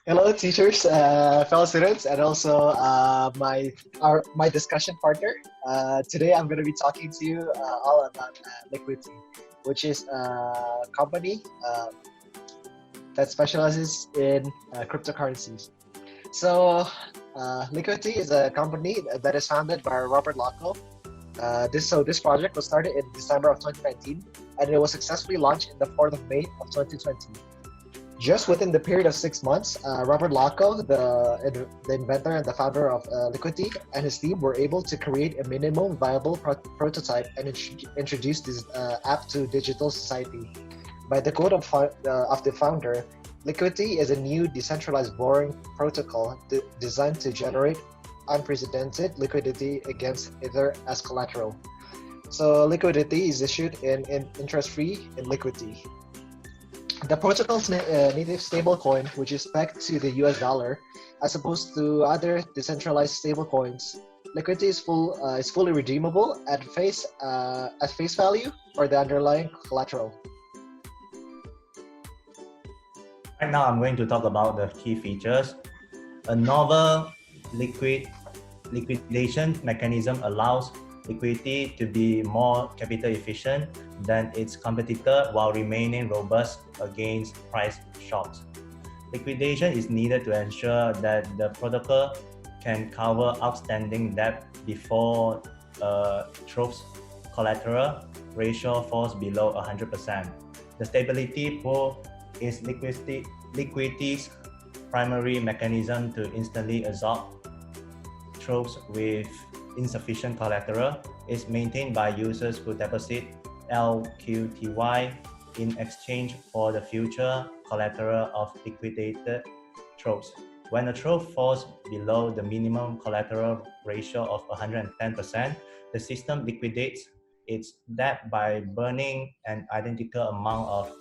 Hello, teachers, fellow students, and also my discussion partner. Today, I'm going to be talking to you all about Liquidity, which is a company that specializes in cryptocurrencies. So, Liquidity is a company that is founded by Robert Locke. This project was started in December of 2019, and it was successfully launched in the 4th of May of 2020. Just within the period of 6 months, Robert Locke, the inventor and the founder of Liquidity, and his team were able to create a minimum viable prototype and introduce this app to digital society. By the quote of the founder, Liquidity is a new decentralized borrowing protocol designed to generate unprecedented liquidity against Ether as collateral. So Liquidity is issued in interest-free in Liquidity. The protocol's native stablecoin, which is pegged to the US dollar, as opposed to other decentralized stablecoins, Liquidity is fully redeemable at face value for the underlying collateral. Right now, I'm going to talk about the key features. A novel liquidation mechanism allows Liquidity to be more capital efficient than its competitor while remaining robust against price shocks. Liquidation is needed to ensure that the protocol can cover outstanding debt before Trove's collateral ratio falls below 100%. The stability pool is Liquidity's primary mechanism to instantly absorb Troves with insufficient collateral. Is maintained by users who deposit LQTY in exchange for the future collateral of liquidated troves. When a trove falls below the minimum collateral ratio of 110%, the system liquidates its debt by burning an identical amount of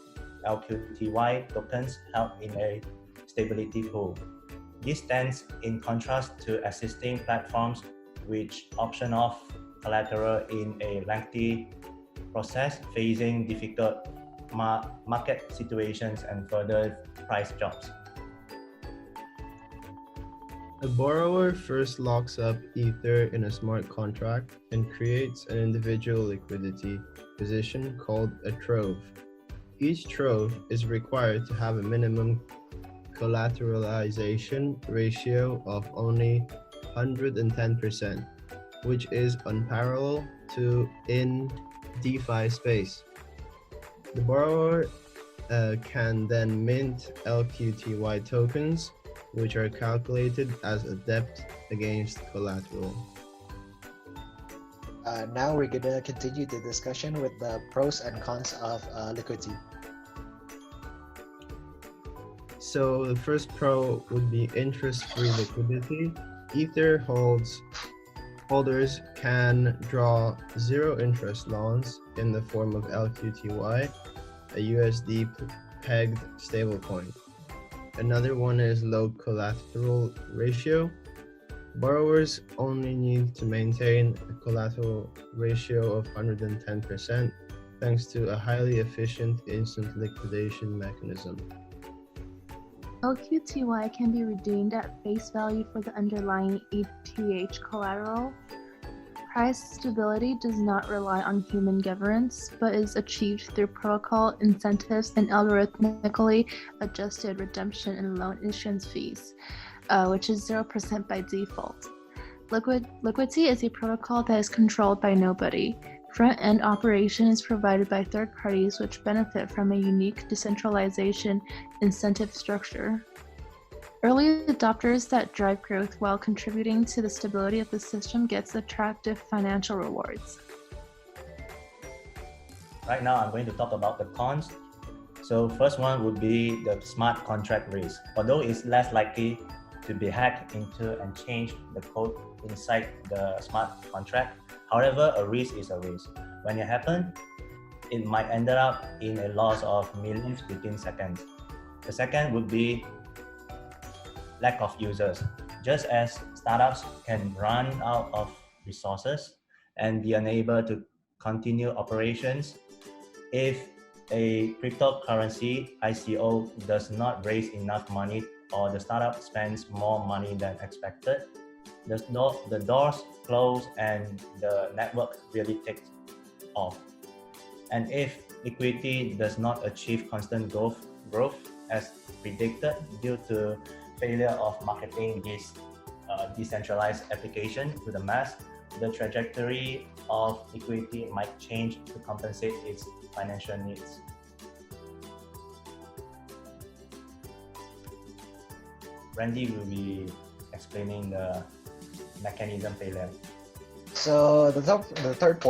LQTY tokens held in a stability pool. This stands in contrast to existing platforms which auction off collateral in a lengthy process, facing difficult market situations and further price drops. A borrower first locks up Ether in a smart contract and creates an individual liquidity position called a trove. Each trove is required to have a minimum collateralization ratio of only 110%, which is unparalleled in DeFi space. The borrower can then mint LQTY tokens, which are calculated as a debt against collateral. Now we're gonna continue the discussion with the pros and cons of Liquidity. So the first pro would be interest-free liquidity. Ether holders can draw zero interest loans in the form of LQTY, a USD pegged stablecoin. Another one is low collateral ratio. Borrowers only need to maintain a collateral ratio of 110% thanks to a highly efficient instant liquidation mechanism. LQTY can be redeemed at face value for the underlying ETH collateral. Price stability does not rely on human governance, but is achieved through protocol incentives and algorithmically adjusted redemption and loan issuance fees, which is 0% by default. Liquidity is a protocol that is controlled by nobody. Front-end operation is provided by third parties which benefit from a unique decentralization incentive structure. Early adopters that drive growth while contributing to the stability of the system gets attractive financial rewards. Right now, I'm going to talk about the cons. So first one would be the smart contract risk. Although it's less likely to be hacked into and change the code inside the smart contract, however, a risk is a risk. When it happens, it might end up in a loss of millions within seconds. The second would be lack of users. Just as startups can run out of resources and be unable to continue operations, if a cryptocurrency ICO does not raise enough money or the startup spends more money than expected, the doors close and the network really takes off. And if liquidity does not achieve constant growth as predicted due to failure of marketing this decentralized application to the mass, the trajectory of liquidity might change to compensate its financial needs. Randy will be explaining the mechanism failure. So the third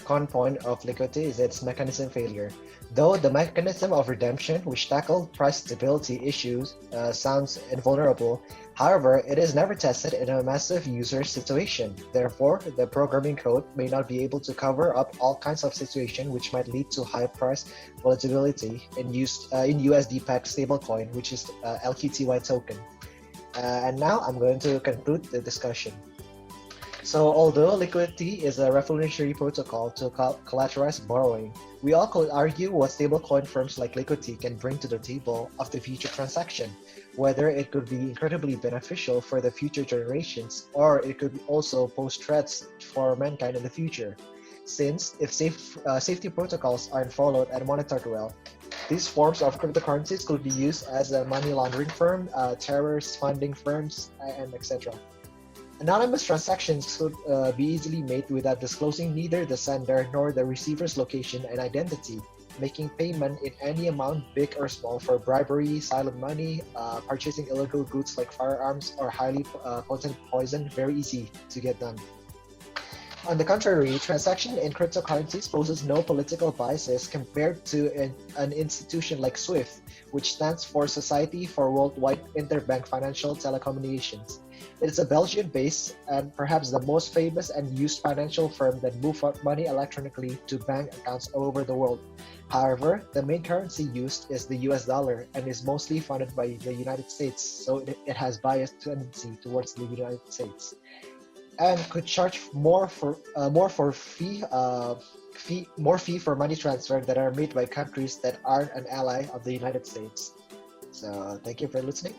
con point of liquidity is its mechanism failure. Though the mechanism of redemption, which tackled price stability issues, sounds invulnerable, however, it is never tested in a massive user situation. Therefore, the programming code may not be able to cover up all kinds of situations which might lead to high price volatility in USD-pegged stablecoin, which is LQTY token. And now I'm going to conclude the discussion. So although liquidity is a revolutionary protocol to collateralize borrowing, we all could argue what stablecoin firms like Liquidity can bring to the table of the future transaction, whether it could be incredibly beneficial for the future generations, or it could also pose threats for mankind in the future. Since if safety protocols aren't followed and monitored well, these forms of cryptocurrencies could be used as a money laundering firm, terrorist funding firms, and etc. Anonymous transactions could be easily made without disclosing neither the sender nor the receiver's location and identity, making payment in any amount, big or small, for bribery, silent money, purchasing illegal goods like firearms or highly potent poison very easy to get done. On the contrary, transaction in cryptocurrencies poses no political biases compared to an institution like SWIFT, which stands for Society for Worldwide Interbank Financial Telecommunications. It is a Belgian-based and perhaps the most famous and used financial firm that moves money electronically to bank accounts all over the world. However, the main currency used is the US dollar and is mostly funded by the United States, so it has biased tendency towards the United States, and could charge more fee for money transfer that are made by countries that aren't an ally of the United States. So thank you for listening.